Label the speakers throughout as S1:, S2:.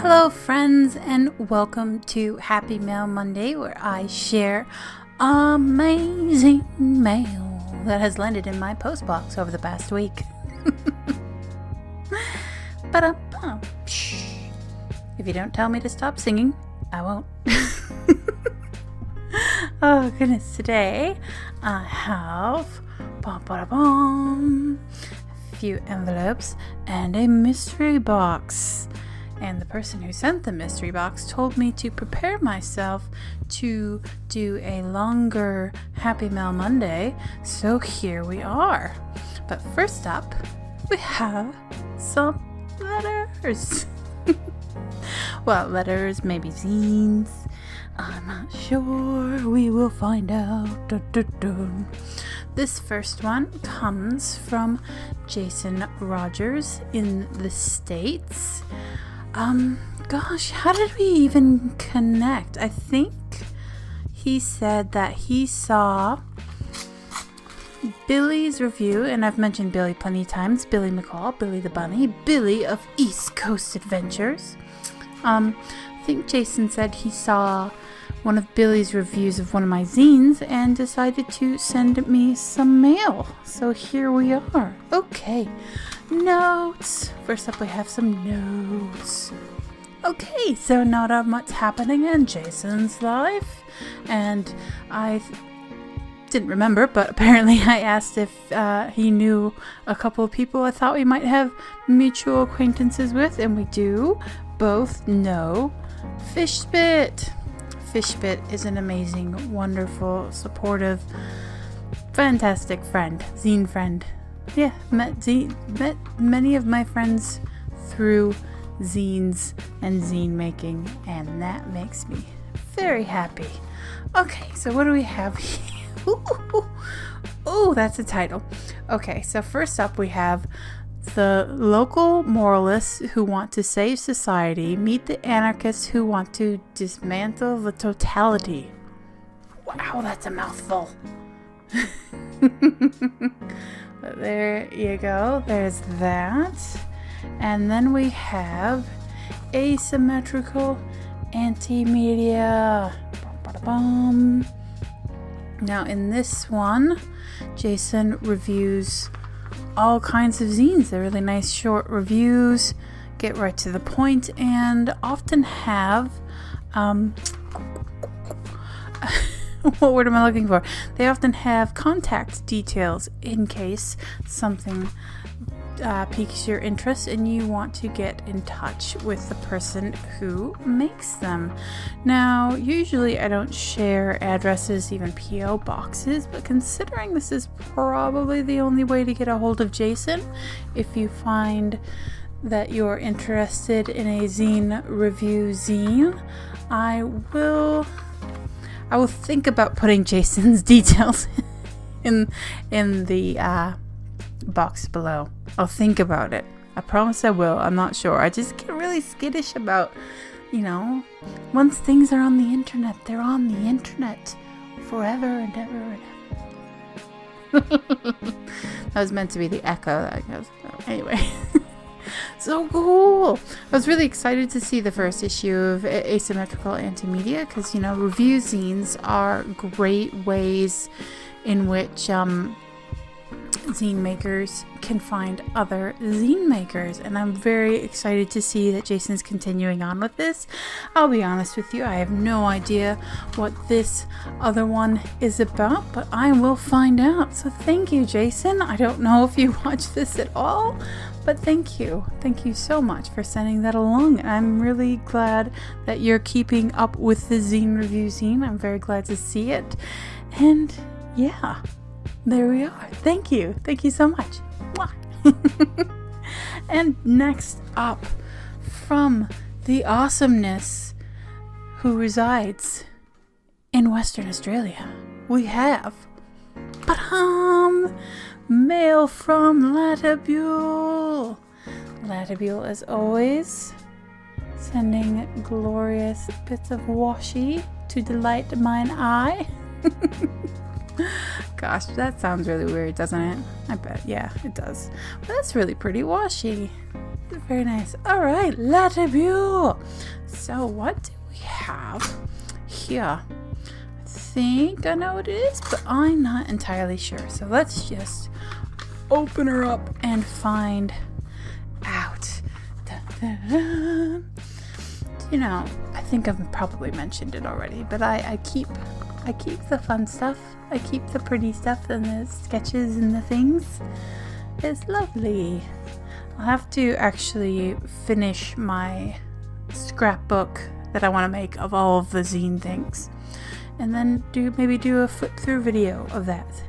S1: Hello friends, and welcome to Happy Mail Monday, where I share amazing mail that has landed in my post box over the past week. But if you don't tell me to stop singing, I won't. Oh goodness, today I have a few envelopes and a mystery box. And the person who sent the mystery box told me to prepare myself to do a longer Happy Mail Monday, so here we are. But first up, we have some letters. Well, letters, maybe zines. I'm not sure. We will find out. Dun, dun, dun. This first one comes from Jason Rodgers in the States. Gosh, how did we even connect? I think he said that he saw Billy's review, and I've mentioned Billy plenty of times. Billy McCall, Billy the Bunny, Billy of East Coast Adventures. I think Jason said he saw one of Billy's reviews of one of my zines and decided to send me some mail. So here we are. Okay. Notes. First up, we have some notes. Okay, so not much happening in Jason's life, and I didn't remember, but apparently I asked if he knew a couple of people I thought we might have mutual acquaintances with, and we do both know Fishspit. Fishspit is an amazing, wonderful, supportive, fantastic friend, zine friend. Yeah, met many of my friends through zines and zine making, and that makes me very happy. Okay, so what do we have here? Ooh, that's a title. Okay, so first up we have the local moralists who want to save society meet the anarchists who want to dismantle the totality. Wow, that's a mouthful. There you go. There's that. And then we have Asymmetrical Anti-Media. Now in this one, Jason reviews all kinds of zines. They're really nice short reviews, get right to the point, and often have what word am I looking for? They often have contact details in case something piques your interest and you want to get in touch with the person who makes them. Now, usually I don't share addresses, even P.O. boxes, but considering this is probably the only way to get a hold of Jason, if you find that you're interested in a zine review zine, I will think about putting Jason's details in the box below. I'll think about it. I promise I will. I'm not sure. I just get really skittish about, once things are on the internet, they're on the internet forever and ever and ever. That was meant to be the echo, I guess. Anyway. So cool! I was really excited to see the first issue of Asymmetrical Anti-Media because, review zines are great ways in which zine makers can find other zine makers, and I'm very excited to see that Jason's continuing on with this. I'll be honest with you, I have no idea what this other one is about, but I will find out. So thank you, Jason. I don't know if you watch this at all, but thank you so much for sending that along. I'm really glad that you're keeping up with the zine review zine. I'm very glad to see it, and yeah, there we are. Thank you so much. And next up, from the awesomeness who resides in Western Australia, we have mail from Latta Buell. Latta Buell, as always, sending glorious bits of washi to delight mine eye. Gosh, that sounds really weird, doesn't it? I bet, yeah, it does. But that's really pretty washi. Very nice. All right, Latta Buell. So what do we have here? I think I know what it is, but I'm not entirely sure. So let's just open her up and find out. Dun, dun, dun. You know, I think I've probably mentioned it already, but I keep the fun stuff. I keep the pretty stuff and the sketches and the things. It's lovely. I'll have to actually finish my scrapbook that I want to make of all of the zine things, and then maybe do a flip through video of that,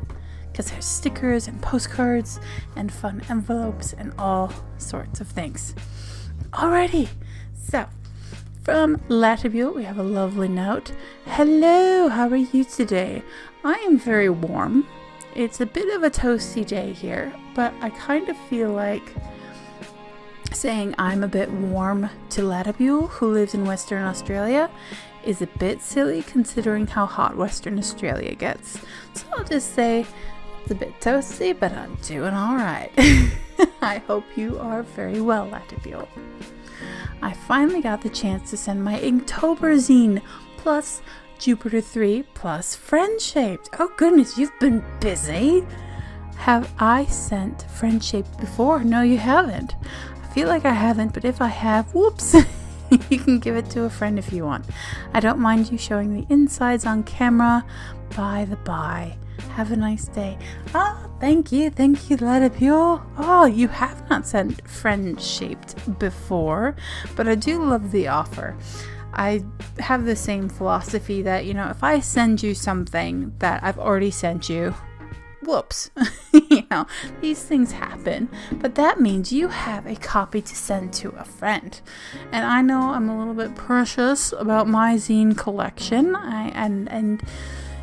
S1: because there's stickers and postcards and fun envelopes and all sorts of things. Alrighty, so from Latta Buell we have a lovely note. Hello, how are you today? I am very warm. It's a bit of a toasty day here, but I kind of feel like saying I'm a bit warm to Latta Buell, who lives in Western Australia, is a bit silly considering how hot Western Australia gets. So I'll just say it's a bit toasty, but I'm doing alright. I hope you are very well, Latta Buell. I finally got the chance to send my Inktober Zine plus Jupiter 3 plus Friend-Shaped. Oh goodness, you've been busy. Have I sent Friend-Shaped before? No, you haven't. I feel like I haven't, but if I have, whoops. You can give it to a friend if you want. I don't mind you showing the insides on camera. By the by. Have a nice day. Oh, thank you, Latta Buell. Oh, you have not sent Friend-Shaped before, but I do love the offer. I have the same philosophy that, you know, if I send you something that I've already sent you, whoops, you know, these things happen, but that means you have a copy to send to a friend. And I know I'm a little bit precious about my zine collection. And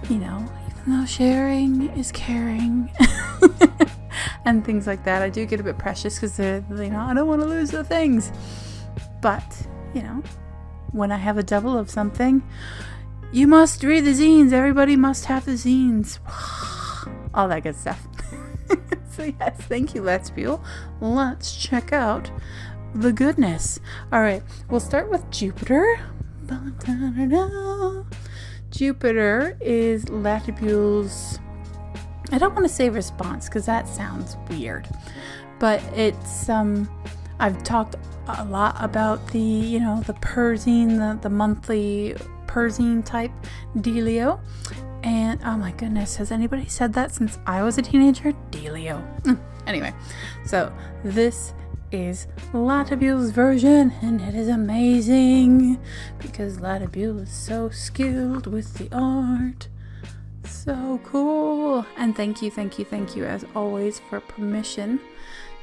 S1: you know, even though sharing is caring and things like that, I do get a bit precious because they're, you know, I don't want to lose the things. But, you know, when I have a double of something, you must read the zines. Everybody must have the zines. All that good stuff. So yes, thank you, Latta Buell. Let's check out the goodness. All right, we'll start with Jupiter. Jupiter is Latta Buell's, I don't want to say response because that sounds weird, but it's I've talked a lot about the, you know, the perzine, the monthly perzine type dealio. And oh my goodness, has anybody said that since I was a teenager? Dealio. Anyway, so this is Latta Buell's version, and it is amazing because Latta Buell is so skilled with the art. So cool. And thank you as always for permission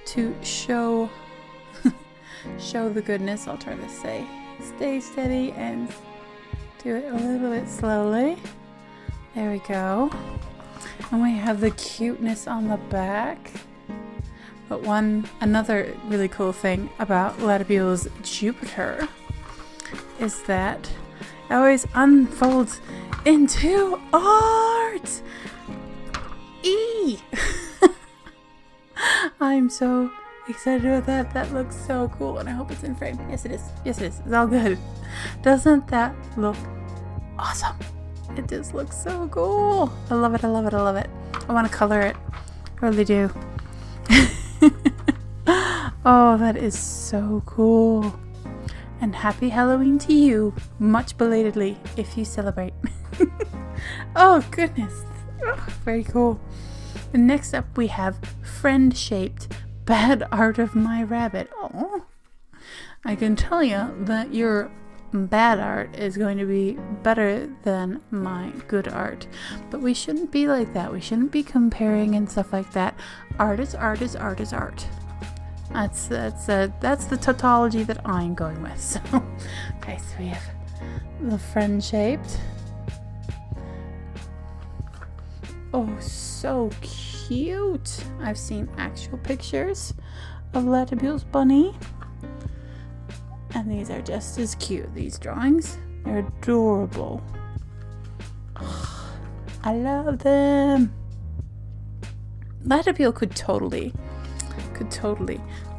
S1: to show the goodness. I'll try to say stay steady and do it a little bit slowly. There we go. And we have the cuteness on the back. But another really cool thing about Latta Buell's Jupiter is that it always unfolds into art. I'm so excited about that. That looks so cool, and I hope it's in frame. Yes, it is. It's all good. Doesn't that look awesome? It just looks so cool. I love it. I want to color it. I really do. Oh, that is so cool. And happy Halloween to you, much belatedly, if you celebrate. Oh, goodness. Oh, very cool. And next up, we have Friend-Shaped Bad Art of My Rabbit. Oh, I can tell you that your bad art is going to be better than my good art, but we shouldn't be like that. We shouldn't be comparing and stuff like that. Art is art. That's the tautology that I'm going with. So okay, so we have the Friend-Shaped. Oh, so cute. I've seen actual pictures of Latta Buell's bunny, and these are just as cute, these drawings. They're adorable. Oh, I love them. Latta Buell could totally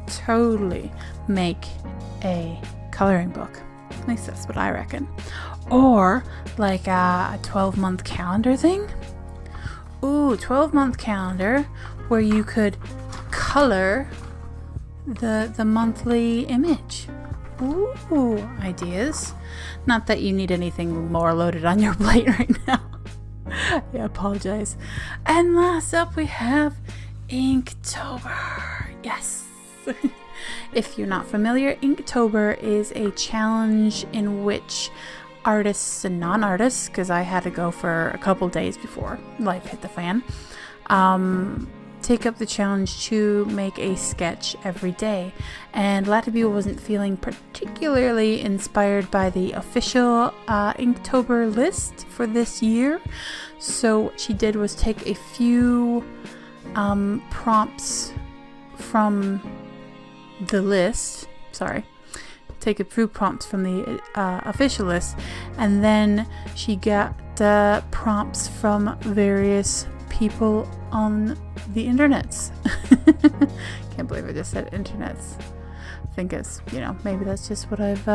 S1: totally make a coloring book. At least that's what I reckon. Or like a 12-month calendar thing. Ooh, 12-month calendar where you could color the monthly image. Ooh, ideas. Not that you need anything more loaded on your plate right now. I apologize. And last up we have Inktober. Yes. If you're not familiar, Inktober is a challenge in which artists and non-artists, because I had to go for a couple days before life hit the fan, take up the challenge to make a sketch every day. And Latta Buell wasn't feeling particularly inspired by the official Inktober list for this year, so what she did was take a few prompts from the list, take a few prompts from the official list, and then she got the prompts from various people on the internets. Can't believe I just said internets. I think it's, maybe that's just what I've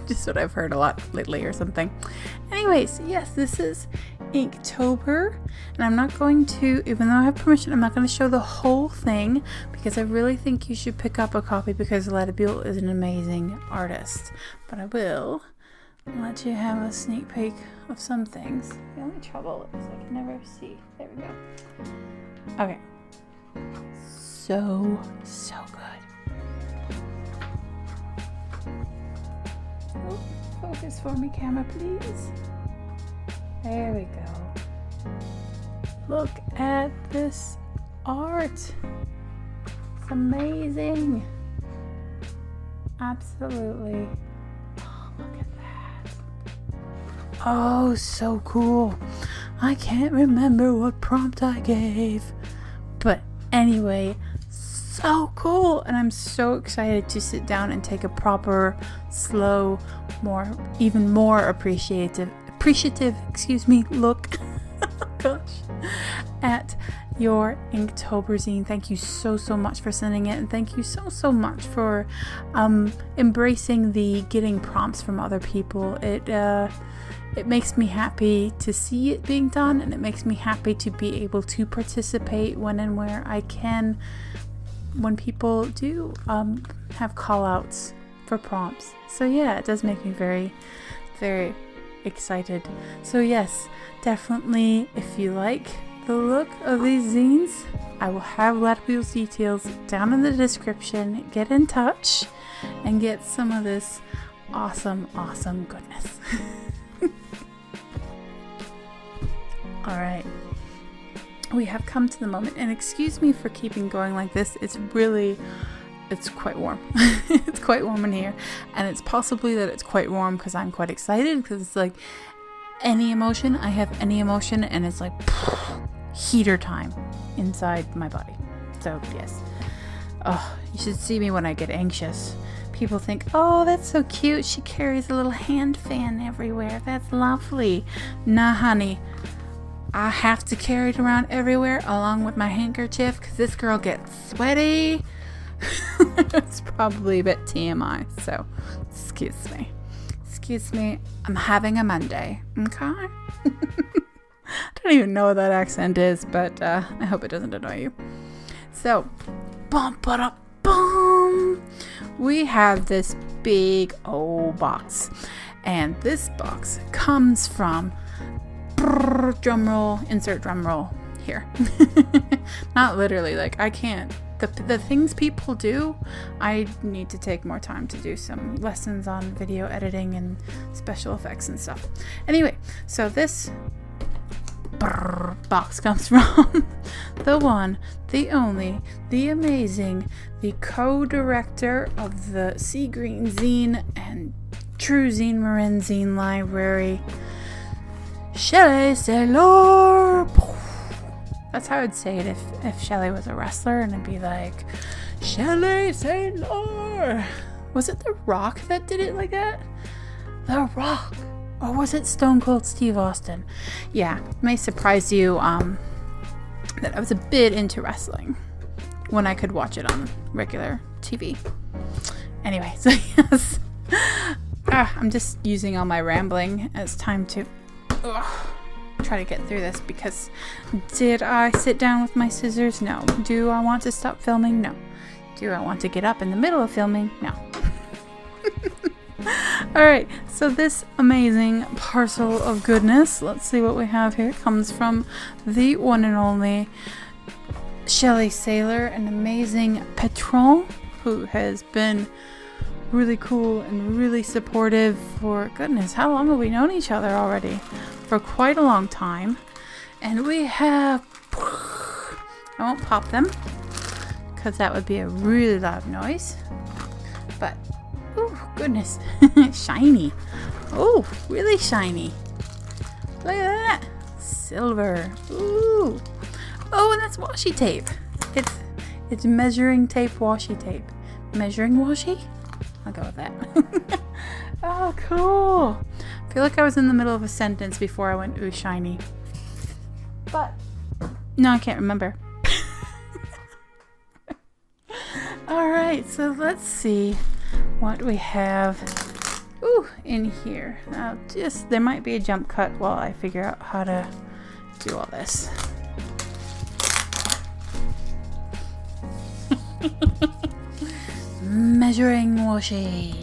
S1: just what I've heard a lot lately or something. Anyways, yes, this is Inktober, and I'm not going to, even though I have permission, I'm not going to show the whole thing because I really think you should pick up a copy because Latta Buell is an amazing artist. But I will let you have a sneak peek of some things. The only trouble is I can never see. There we go. Okay. So good. Oh, focus for me, camera, please. There we go. Look at this art. It's amazing. Absolutely. Oh, look at that. Oh, so cool. I can't remember what prompt I gave. But anyway, so cool. And I'm so excited to sit down and take a proper, slow, even more appreciative, look gosh, at your Inktober zine. Thank you so much for sending it, and thank you so much for embracing the getting prompts from other people. It makes me happy to see it being done, and it makes me happy to be able to participate when and where I can, when people do have call outs for prompts. So yeah, it does make me very, very excited. So yes, definitely, if you like the look of these zines, I will have Latta Buell's details down in the description. Get in touch and get some of this awesome goodness. Alright, we have come to the moment, and excuse me for keeping going like this. It's quite warm. It's quite warm in here, and it's possibly that it's quite warm because I'm quite excited, because it's like any emotion, I have any emotion, and it's like heater time inside my body. So yes, you should see me when I get anxious. People think, oh, that's so cute, she carries a little hand fan everywhere, that's lovely. Nah honey, I have to carry it around everywhere along with my handkerchief because this girl gets sweaty. It's probably a bit TMI, so excuse me, I'm having a Monday, okay? I don't even know what that accent is, but I hope it doesn't annoy you. So, we have this big old box, and this box comes from drumroll, insert drumroll here. Not literally, like I can't. The things people do, I need to take more time to do some lessons on video editing and special effects and stuff. Anyway, so this box comes from the one, the only, the amazing, the co-director of the Sea Green Zine and True Zine Miranda Zine library, Shelley Sailor. That's how I'd say it if Shelley was a wrestler, and it'd be like, Shelley Sailor. Was it The Rock that did it like that? The Rock. Or was it Stone Cold Steve Austin? Yeah, it may surprise you that I was a bit into wrestling when I could watch it on regular TV. Anyway, so yes. I'm just using all my rambling as time to try to get through this, because did I sit down with my scissors? No. Do I want to stop filming? No. Do I want to get up in the middle of filming? No. Alright, so this amazing parcel of goodness, let's see what we have here. It comes from the one and only Shelly Sailor, an amazing patron who has been really cool and really supportive for, goodness, how long have we known each other already? For quite a long time. And we have, I won't pop them because that would be a really loud noise, but oh goodness, shiny. Oh, really shiny. Look at that. Silver. Ooh. Oh, and that's washi tape. It's measuring tape, washi tape. Measuring washi? I'll go with that. Oh, cool. I feel like I was in the middle of a sentence before I went, ooh, shiny. But, no, I can't remember. Alright, so let's see what we have in here. Now, there might be a jump cut while I figure out how to do all this. Measuring washi.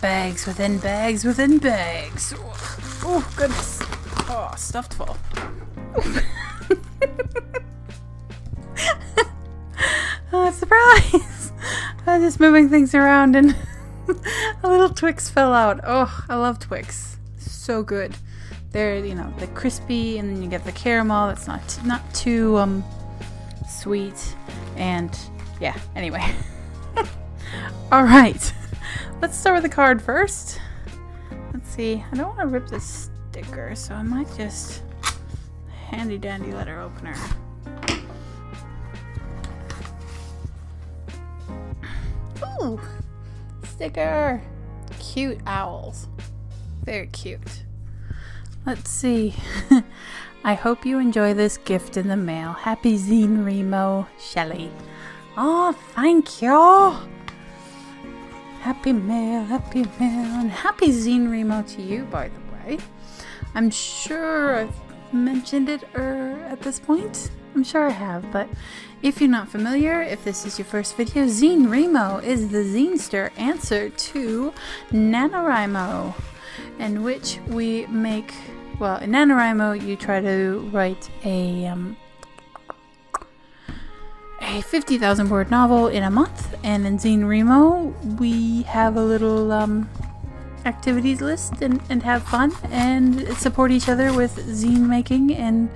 S1: Bags within bags within bags. Oh, goodness. Oh, stuffed full. Oh, surprise! I was just moving things around and a little Twix fell out. Oh, I love Twix. So good. They're, the crispy, and then you get the caramel. That's not too sweet. And yeah, anyway. All right. Let's start with the card first. Let's see. I don't want to rip this sticker, so I might just handy dandy letter opener. Ooh, sticker. Cute owls. Very cute. Let's see. I hope you enjoy this gift in the mail. Happy Zine Remo, Shelly. Oh, thank you. Happy mail, and happy Zine Remo to you, by the way. I'm sure I've mentioned it at this point. I'm sure I have, but if you're not familiar, if this is your first video, Zine Remo is the Zinester answer to NaNoWriMo, in which we make, well, in NaNoWriMo you try to write a 50,000 word novel in a month, and in Zine Remo we have a little activities list and have fun and support each other with zine making and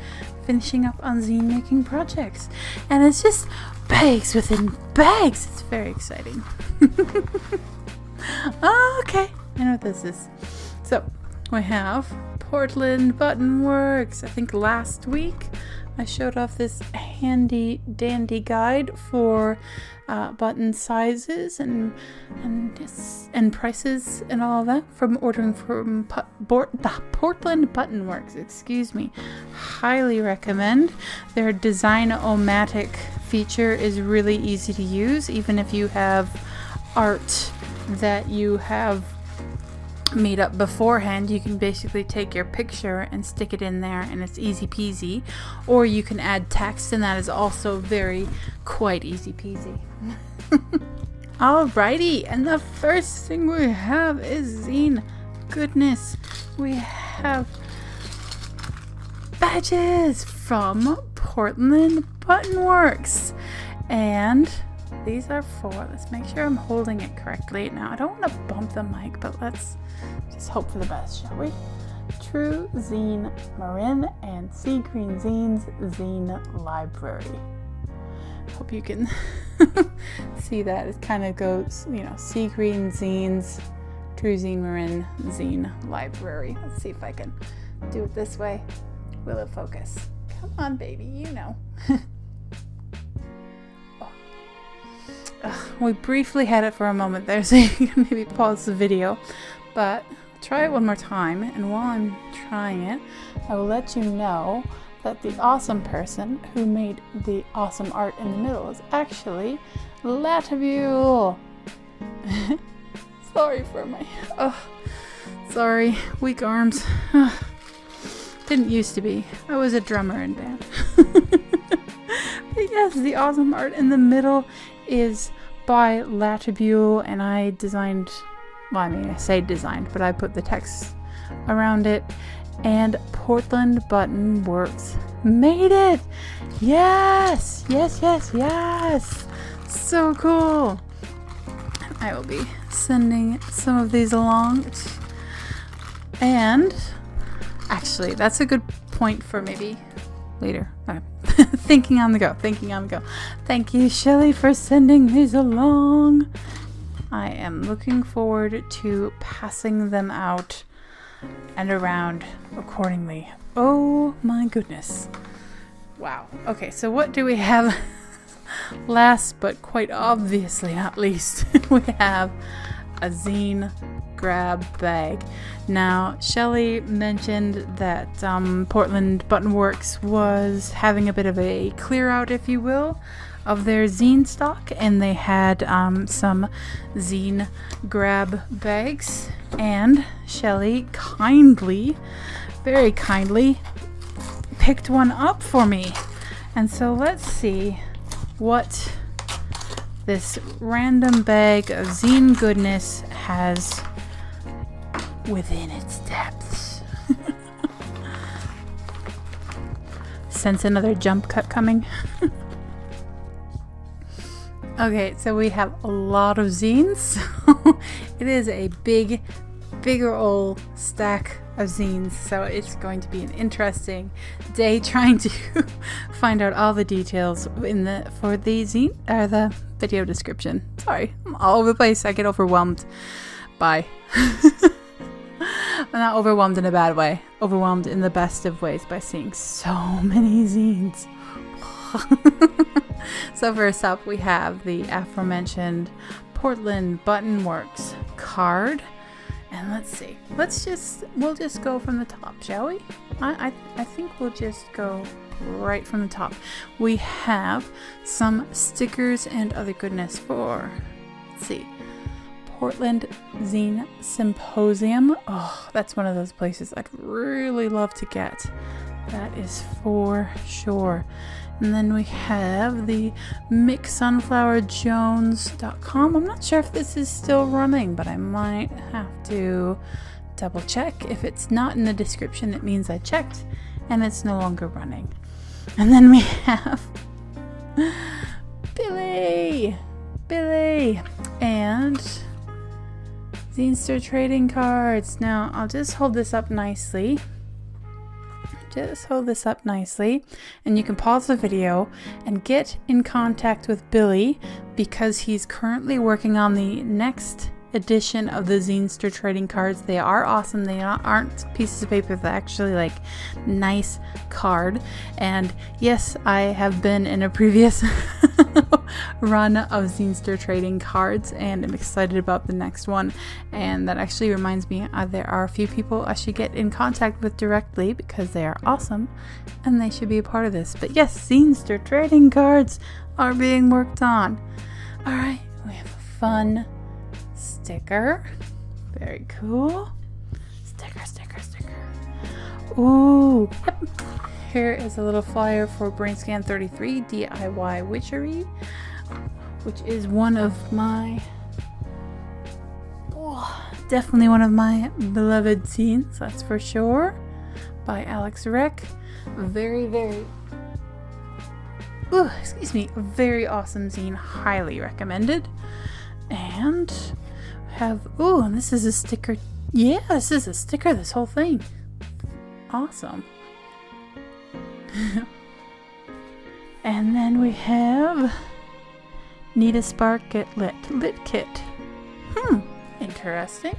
S1: finishing up on zine making projects. And it's just bags within bags. It's very exciting. Oh, okay, I know what this is. So we have Portland Button Works. I think last week I showed off this handy dandy guide for button sizes and prices and all of that from ordering from the Portland Button Works. Excuse me. Highly recommend. Their Design-O-Matic feature is really easy to use, even if you have art that you have made up beforehand. You can basically take your picture and stick it in there and it's easy peasy, or you can add text and that is also quite easy peasy. Alrighty, and the first thing we have is zine goodness. We have badges from Portland Button Works, and these are for, let's make sure I'm holding it correctly. Now I don't want to bump the mic, but let's just hope for the best, shall we? True Zine Marin and seagreenzines Zine Library. Hope you can see that. It kind of goes, seagreenzines, True Zine Marin, Zine Library. Let's see if I can do it this way. Will it focus? Come on, baby, We briefly had it for a moment there, so you can maybe pause the video, but try it one more time, and while I'm trying it, I will let you know that the awesome person who made the awesome art in the middle is actually Latta Buell. Sorry for my... sorry, weak arms. Didn't used to be. I was a drummer in band. But yes, the awesome art in the middle is by Latta Buell, and I designed... Well, I mean, I say designed, but I put the text around it. And Portland Button Works made it! Yes! Yes, yes, yes! So cool! I will be sending some of these along. And actually, that's a good point for maybe later. Thinking on the go. Thank you, Shelly, for sending these along. I am looking forward to passing them out and around accordingly. Oh my goodness. Wow. Okay, so what do we have? Last but quite obviously not least, we have a Zine Grab Bag. Now, Shelly mentioned that Portland Button Works was having a bit of a clear out, if you will, of their zine stock, and they had some Zine Grab Bags, and Shelly kindly, very kindly, picked one up for me. And so let's see what this random bag of zine goodness has within its depths. Sense another jump cut coming. Okay, so we have a lot of zines. It is a bigger old stack of zines, so it's going to be an interesting day trying to find out all the details for the zine or the video description. Sorry, I'm all over the place. I get overwhelmed by I'm not overwhelmed in a bad way, overwhelmed in the best of ways by seeing so many zines. So first up, we have the aforementioned Portland Button Works card. And let's see. We'll just go from the top, shall we? I think we'll just go right from the top. We have some stickers and other goodness for, let's see, Portland Zine Symposium. Oh, that's one of those places I'd really love to get. That is for sure. And then we have the MixSunflowerJones.com. I'm not sure if this is still running, but I might have to double check. If it's not in the description, it means I checked and it's no longer running. And then we have Billy, and Zinester trading cards. Now, I'll just hold this up nicely. And you can pause the video and get in contact with Billy because he's currently working on the next edition of the Zinester trading cards. They are awesome. They aren't pieces of paper. They're actually like nice card. And yes, I have been in a previous run of Zinester trading cards, and I'm excited about the next one. And that actually reminds me, there are a few people I should get in contact with directly because they are awesome and they should be a part of this. But yes, Zinester trading cards are being worked on. All right, we have a fun sticker. Very cool. Sticker. Ooh, yep. Here is a little flyer for Brainscan 33 DIY Witchery, which is one of my, definitely one of my beloved zines, that's for sure, by Alex Reck. Very awesome zine, highly recommended. And have, and this is a sticker. Yeah, this is a sticker, this whole thing. Awesome. And then we have Need a Spark Get Lit Kit. Interesting.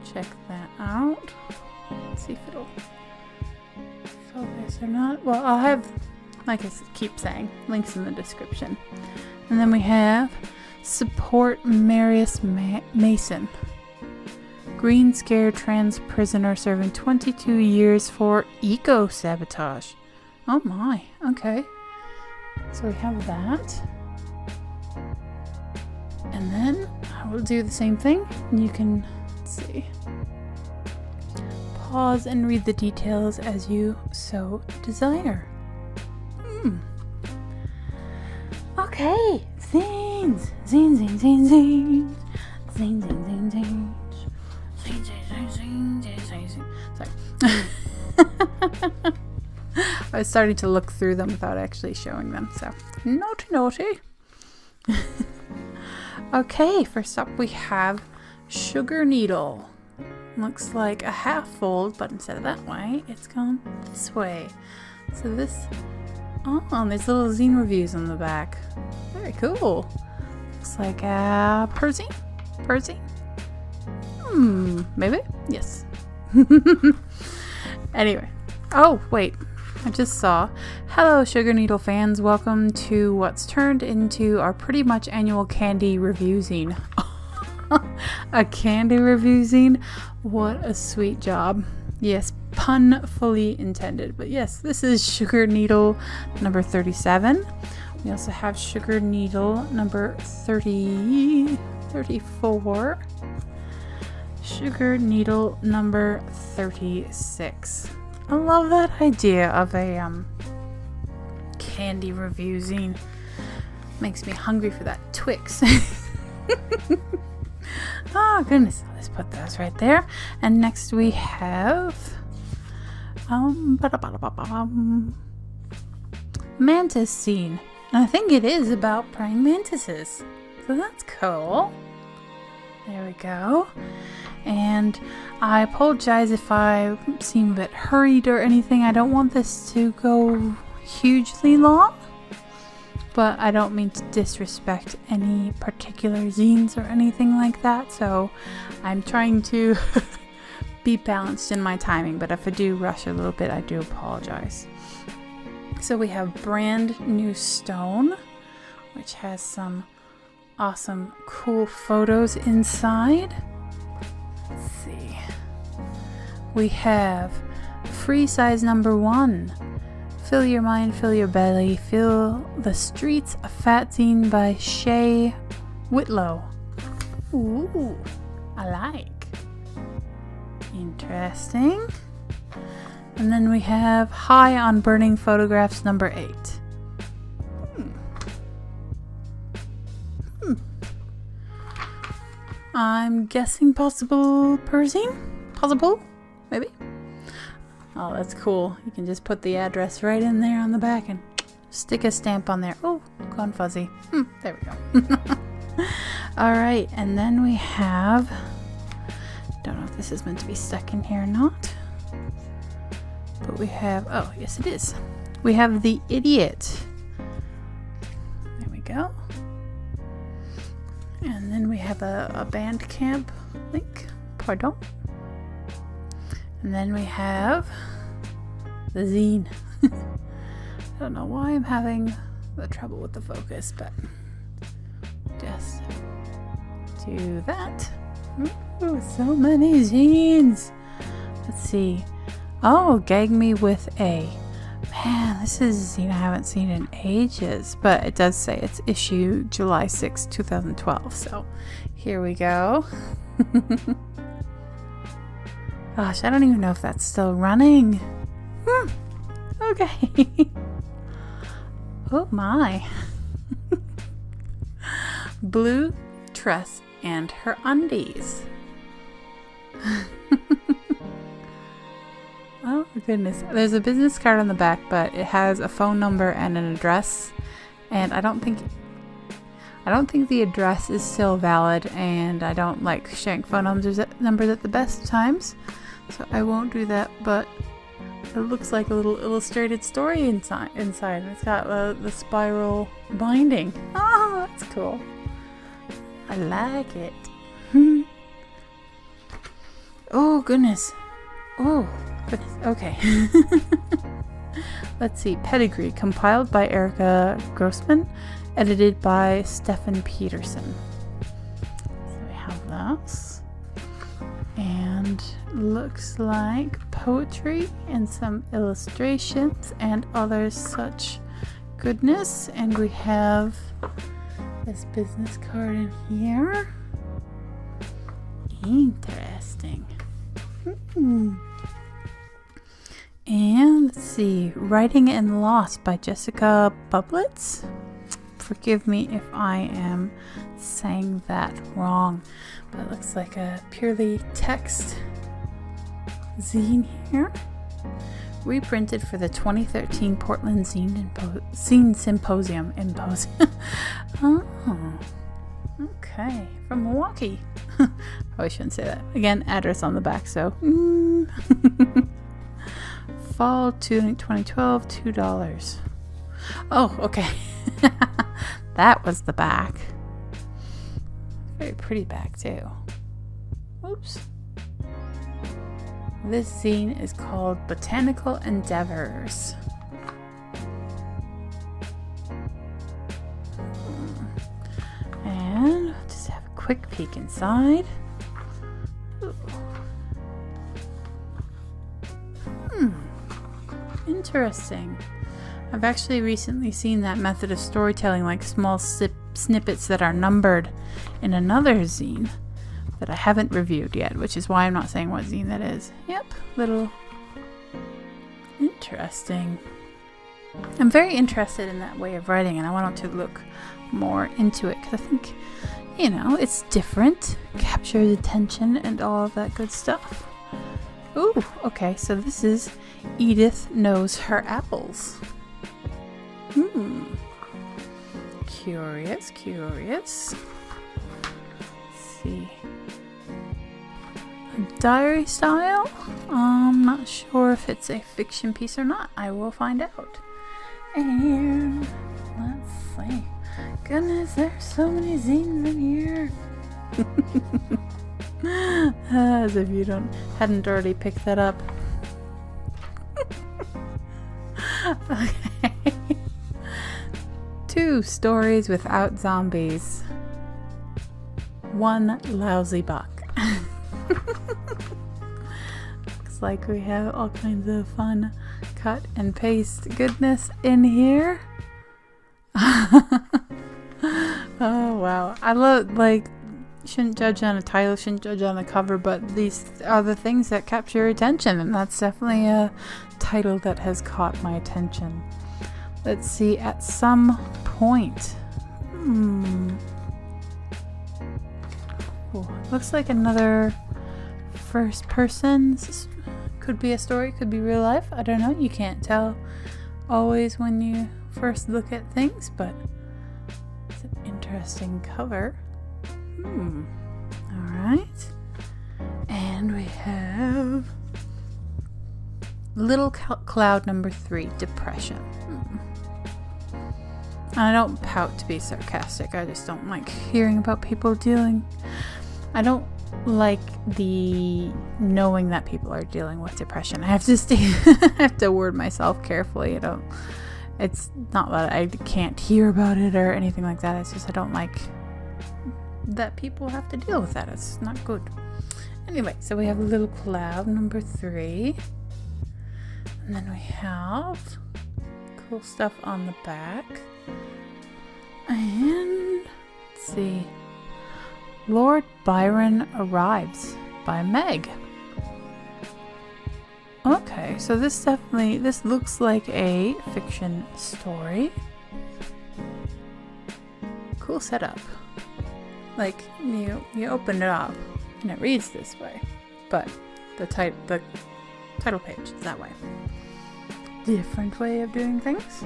S1: Check that out. Let's see if it'll focus or not. Well, I'll have, like I keep saying, links in the description. And then we have Support Marius Mason. Green Scare trans prisoner serving 22 years for eco-sabotage. Oh my, okay. So we have that. And then I will do the same thing. And you can, let's see, pause and read the details as you so desire. Okay, zines, zine, zine, zine, zine, zine, zine, zine, zine, zine, zine, zine, zine, zine. Sorry. I was starting to look through them without actually showing them, so naughty. Okay, first up we have Sugar Needle. Looks like a half fold, but instead of that way, it's gone this way. So this, there's little zine reviews on the back. Very cool. Looks like a Percy? Maybe? Yes. Anyway. Oh, wait. I just saw. Hello, Sugar Needle fans. Welcome to what's turned into our pretty much annual candy review zine. A candy review zine? What a sweet job. Yes, pun fully intended. But yes, this is Sugar Needle number 37. We also have Sugar Needle number 34. Sugar Needle number 36. I love that idea of a candy review zine. Makes me hungry for that Twix. Oh goodness, let's put those right there. And next we have Mantis Zine. And I think it is about praying mantises. So that's cool. There we go. And I apologize if I seem a bit hurried or anything. I don't want this to go hugely long. But I don't mean to disrespect any particular zines or anything like that. So I'm trying to be balanced in my timing. But if I do rush a little bit, I do apologize. So we have Brand New Stone, which has some awesome, cool photos inside. Let's see. We have Free Size Number 1. Fill Your Mind, Fill Your Belly, Fill the Streets, a Fat Zine by Shay Whitlow. Ooh, I like. Interesting. And then we have High on Burning Photographs number 8. I'm guessing possible Persine? Possible? Maybe? Oh, that's cool. You can just put the address right in there on the back and stick a stamp on there. Oh, gone fuzzy. There we go. Alright, and then we have... Don't know if this is meant to be stuck in here or not. But we have... Oh, yes it is. We have The Idiot. There we go. And then we have a Bandcamp link. Pardon. And then we have the zine. I don't know why I'm having the trouble with the focus, but just do that. Ooh, so many zines. Let's see. Oh, Gag Me With A. Man, this is a zine I haven't seen in ages, but it does say it's issue July 6, 2012. So here we go. Gosh, I don't even know if that's still running. Okay. Oh my. Blue, Tress, and her Undies. Oh goodness. There's a business card on the back, but it has a phone number and an address. And I don't think the address is still valid, and I don't like sharing phone numbers at the best of times. So I won't do that, but it looks like a little illustrated story inside. It's got the spiral binding. Oh, that's cool. I like it. Oh, goodness. Oh, goodness. Okay. Let's see. Pedigree, compiled by Erica Grossman, edited by Stefan Peterson. So we have those. And and looks like poetry and some illustrations and other such goodness. And we have this business card in here. Interesting. And let's see, Writing and Lost by Jessica Bublitz. Forgive me if I am saying that wrong, but it looks like a purely text zine here. Reprinted for the 2013 Portland Zine Symposium. Oh, okay. From Milwaukee. Probably shouldn't say that. Again, address on the back, so. Fall 2012, $2. Oh, okay. That was the back. Very pretty back, too. Oops. This zine is called Botanical Endeavors. And just have a quick peek inside. Ooh. Interesting. I've actually recently seen that method of storytelling, like small snippets that are numbered, in another zine that I haven't reviewed yet, which is why I'm not saying what zine that is. Yep, little interesting. I'm very interested in that way of writing, and I want to look more into it because I think, you know, it's different, captures attention, and all of that good stuff. Ooh, okay, so this is Edith Knows Her Apples. Curious. Let's see. A diary style? I'm not sure if it's a fiction piece or not. I will find out. And let's see. Goodness, there's so many zines in here. As if you hadn't already picked that up. Okay. 2 stories without zombies. 1 lousy buck. Looks like we have all kinds of fun cut and paste goodness in here. Oh wow. I love, like, shouldn't judge on a title, shouldn't judge on the cover, but these are the things that capture your attention, and that's definitely a title that has caught my attention. Let's see, at some point. Ooh, looks like another first person. Could be a story, could be real life. I don't know. You can't tell always when you first look at things, but it's an interesting cover. Alright. And we have Little Cloud number 3, Depression. And I don't pout to be sarcastic. I just don't like hearing about people dealing. I don't like the knowing that people are dealing with depression. I have to I have to word myself carefully. It's not that I can't hear about it or anything like that. It's just I don't like that people have to deal with that. It's not good. Anyway, so we have Little Cloud number 3. And then we have cool stuff on the back. And let's see. Lord Byron Arrives by Meg. Okay, so this looks like a fiction story. Cool setup. Like, you open it up and it reads this way, but the title page is that way. Different way of doing things.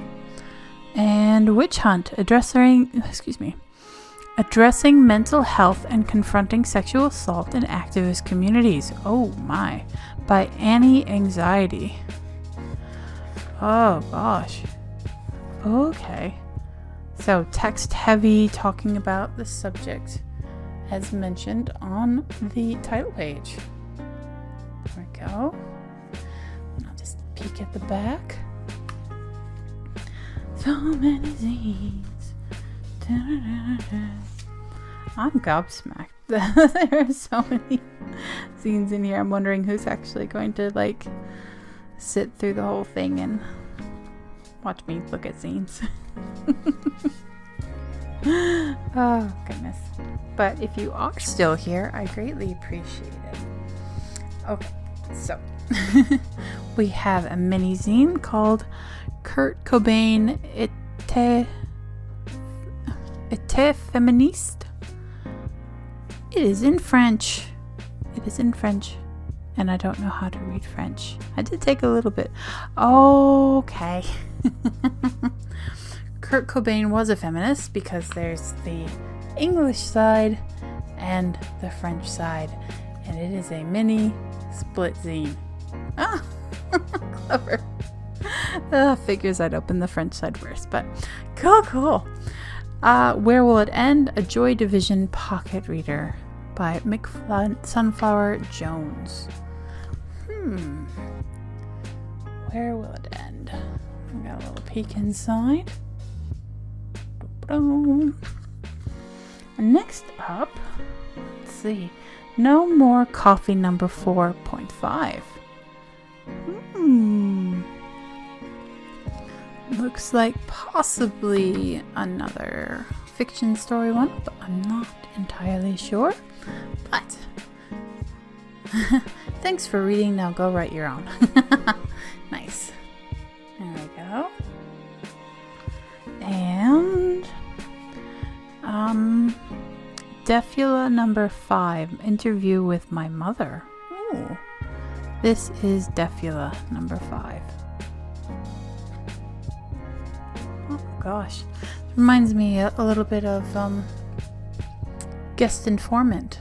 S1: And Witch Hunt, addressing mental health and confronting sexual assault in activist communities. Oh my. By Annie Anxiety. Oh gosh. Okay. So text heavy, talking about the subject as mentioned on the title page. There we go. And I'll just peek at the back. So many zines. I'm gobsmacked. There are so zines in here. I'm wondering who's actually going to like sit through the whole thing and watch me look at zines. Oh goodness. But if you are still here, I greatly appreciate it. Okay, so we have a mini zine called Kurt Cobain était féministe. It is in French. It is in French. And I don't know how to read French. I did take a little bit. Okay. Kurt Cobain was a feminist because there's the English side and the French side. And it is a mini split zine. Ah, clever. Figures I'd open the French side first, but cool. Where Will It End? A Joy Division Pocket Reader by Sunflower Jones. Where will it end? We got a little peek inside. Next up, let's see. No More Coffee number 4.5. Looks like possibly another fiction story one, but I'm not entirely sure. But thanks for reading. Now go write your own. Nice. There we go. And Defula number 5, Interview with My Mother. Ooh. This is Defula number 5. Oh gosh. Reminds me a little bit of Guest Informant,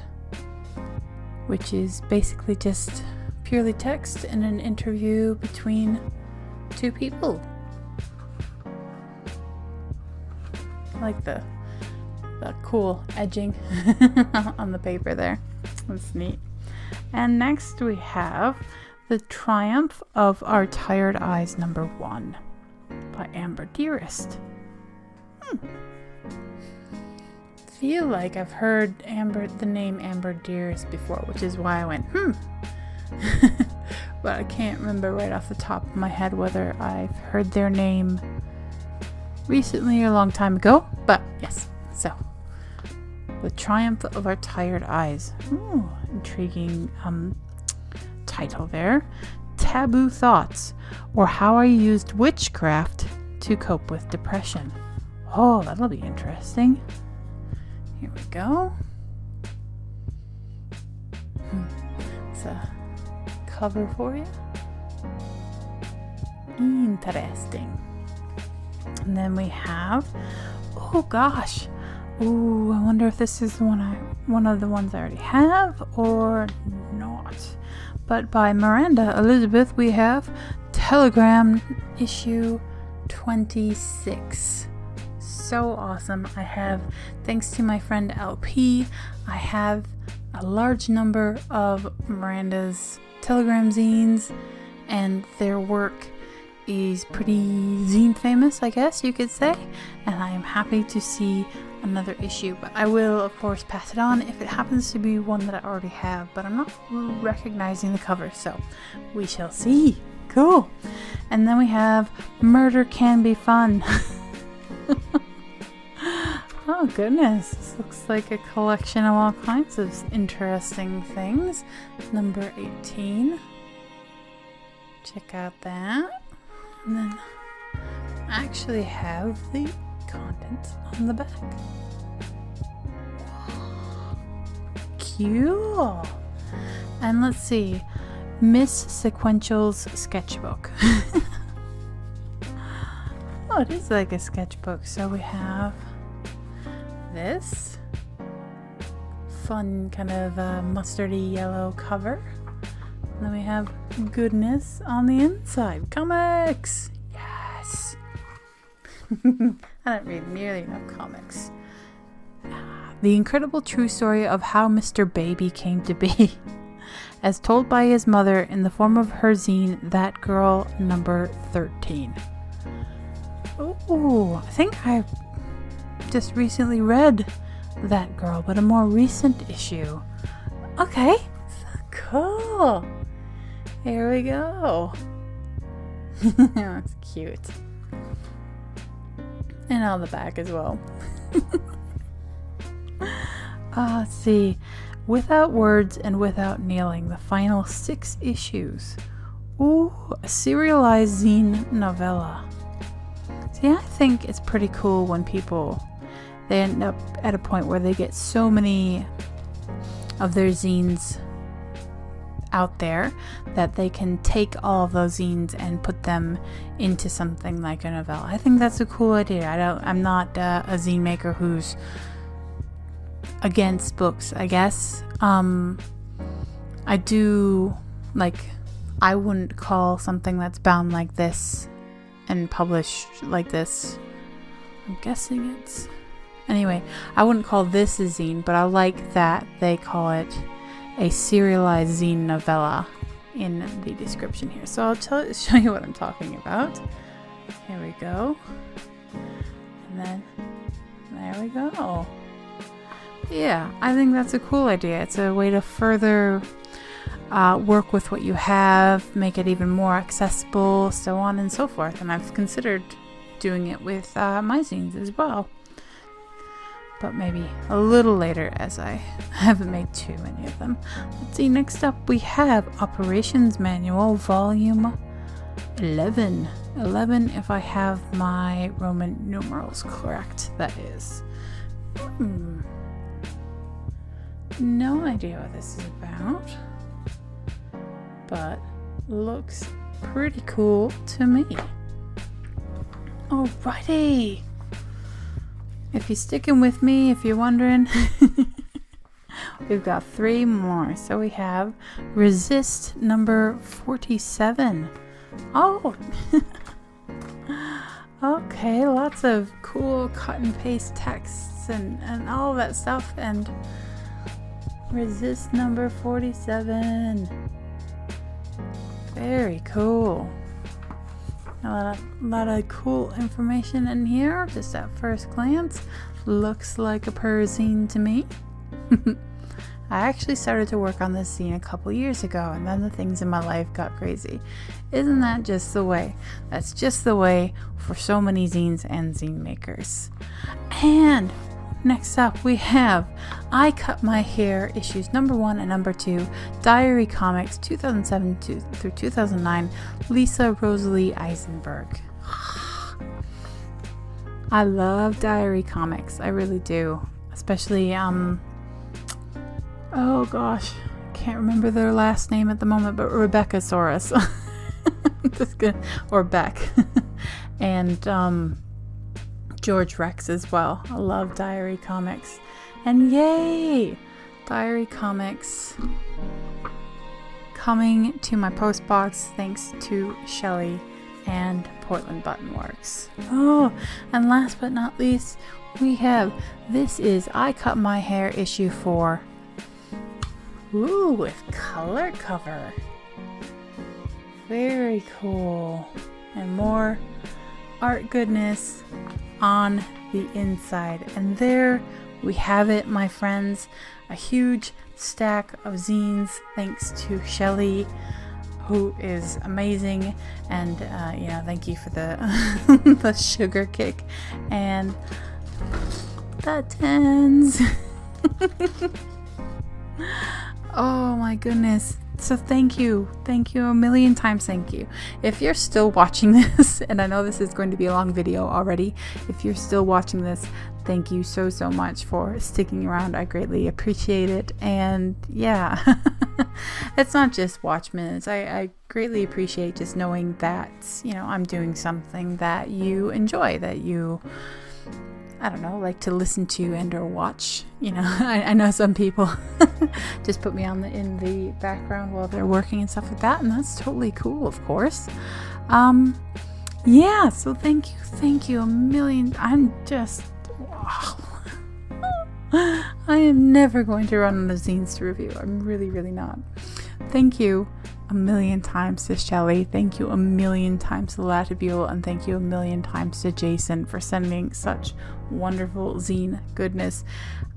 S1: which is basically just purely text in an interview between two people. I like the cool edging on the paper there. That's neat. And next we have The Triumph of Our Tired Eyes number 1 by Amber Dearest. Feel like I've heard the name Amber Dearest before, which is why I went but I can't remember right off the top of my head whether I've heard their name recently or a long time ago, but yes. So The Triumph of Our Tired Eyes. Ooh, intriguing title there. Taboo Thoughts, or How I Used Witchcraft to Cope with Depression. Oh, that'll be interesting. Here we go. It's a cover for you. Interesting. And then we have, oh gosh. Ooh, I wonder if this is one of the ones I already have or not. But by Miranda Elizabeth, we have Telegram issue 26. So awesome. I have, thanks to my friend LP, I have a large number of Miranda's Telegram zines, and their work is pretty zine famous, I guess you could say, and I am happy to see another issue, but I will of course pass it on if it happens to be one that I already have, but I'm not recognizing the cover, so we shall see. Cool. And then we have Murder Can Be Fun. Oh goodness, this looks like a collection of all kinds of interesting things. Number 18. Check out that. And then I actually have the contents on the back. Cool. And let's see, Miss Sequential's sketchbook. Oh, it is like a sketchbook. So we have this fun kind of mustardy yellow cover. And then we have goodness on the inside. Comics! Yes! I don't read nearly enough comics. The incredible true story of how Mr. Baby came to be, as told by his mother in the form of her zine, That Girl number 13. Oh, I think I just recently read That Girl, but a more recent issue. Okay, cool. Here we go. That's cute. And on the back as well. Let's see. Without Words and Without Kneeling, the final 6 issues. Ooh, a serialized zine novella. See, I think it's pretty cool when they end up at a point where they get so many of their zines out there that they can take all of those zines and put them into something like a novella. I think that's a cool idea. I'm not a zine maker who's against books, I guess. I do, like, I wouldn't call something that's bound like this and published like this, I'm guessing it's, anyway, I wouldn't call this a zine, but I like that they call it a serialized zine novella in the description here. So I'll show you what I'm talking about. Here we go. And then there we go. Yeah, I think that's a cool idea. It's a way to further work with what you have, make it even more accessible, so on and so forth. And I've considered doing it with my zines as well. But maybe a little later, as I haven't made too many of them. Let's see, next up we have Operations Manual, Volume 11. 11, if I have my Roman numerals correct, that is. No idea what this is about, but looks pretty cool to me. Alrighty. If you're sticking with me, if you're wondering, we've got 3 more. So we have Resist number 47. Oh, okay, lots of cool cut and paste texts and all that stuff. And Resist number 47. Very cool. A lot of cool information in here, just at first glance. Looks like a zine to me. I actually started to work on this zine a couple years ago, and then the things in my life got crazy. Isn't that just the way? That's just the way for so many zines and zine makers. And next up we have I Cut My Hair issues number 1 and number 2, Diary Comics 2007 through 2009, Lisa Rosalie Eisenberg. I love Diary Comics, I really do. Especially, oh gosh, can't remember their last name at the moment, but Rebecca Soros. Just good. Or Beck. And, George Rex as well. I love Diary Comics. And yay! Diary Comics coming to my post box thanks to Shelley and Portland Button Works. Oh, and last but not least, we have This Is I Cut My Hair issue 4. Ooh, with color cover. Very cool. And more art goodness on the inside. And there we have it, my friends. A huge stack of zines thanks to Shelley, who is amazing. And thank you for the the sugar kick and the tens. Oh my goodness. So thank you a million times, thank you. If you're still watching this, and I know this is going to be a long video already, if you're still watching this, thank you so much for sticking around. I greatly appreciate it. And yeah, it's not just watch minutes. I greatly appreciate just knowing that, I'm doing something that you enjoy, that you, I don't know, like to listen to and or watch. I know some people just put me in the background while they're working and stuff like that, and that's totally cool, of course. Yeah, so thank you a million. I'm just, wow. I am never going to run on a zines to review. I'm really not. Thank you a million times to Shelley. Thank you a million times to Latta Buell, and thank you a million times to Jason for sending such wonderful zine goodness.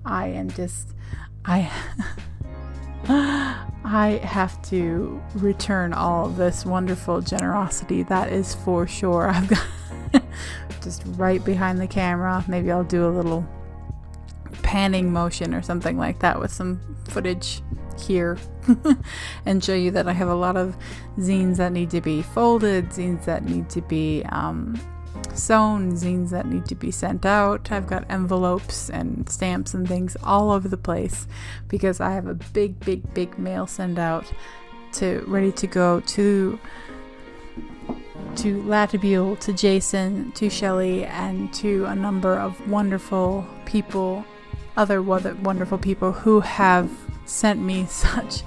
S1: I I have to return all of this wonderful generosity, that is for sure. I've got just right behind the camera. Maybe I'll do a little panning motion or something like that with some footage here and show you that I have a lot of zines that need to be folded, zines that need to be sewn, zines that need to be sent out. I've got envelopes and stamps and things all over the place because I have a big mail send out ready to go to Latta Buell, to Jason, to Shelley, and to a number of wonderful people, other wonderful people who have sent me such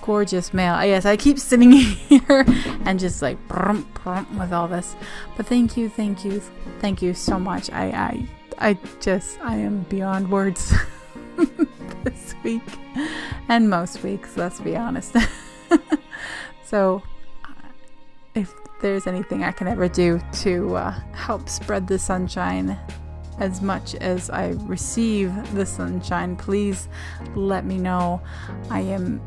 S1: gorgeous mail. Yes, I keep sitting here and just like with all this, but thank you so much. I am beyond words this week and most weeks, let's be honest. So if there's anything I can ever do to help spread the sunshine as much as I receive the sunshine, please let me know. I am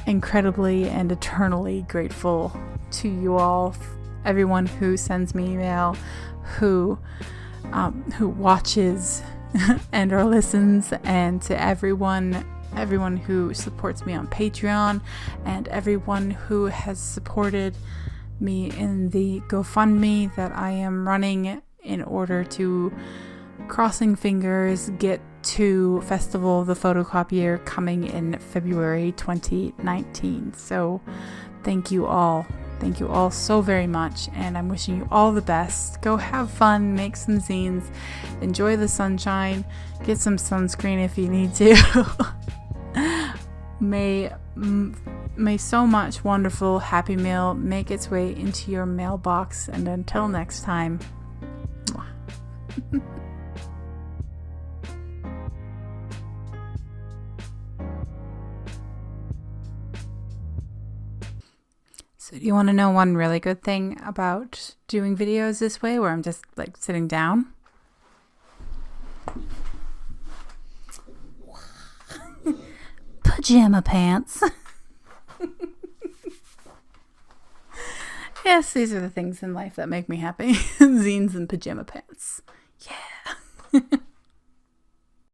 S1: incredibly and eternally grateful to you all, everyone who sends me email, who watches and or listens, and to everyone who supports me on Patreon, and everyone who has supported me in the GoFundMe that I am running in order to, crossing fingers, get to Festival of the Photocopier coming in February 2019. So thank you all so very much, and I'm wishing you all the best. Go have fun, make some zines, enjoy the sunshine, get some sunscreen if you need to. May so much wonderful happy mail make its way into your mailbox, and until next time. So do you want to know one really good thing about doing videos this way, where I'm just like sitting down? Pajama pants. Yes, these are the things in life that make me happy. Zines and pajama pants. Yeah.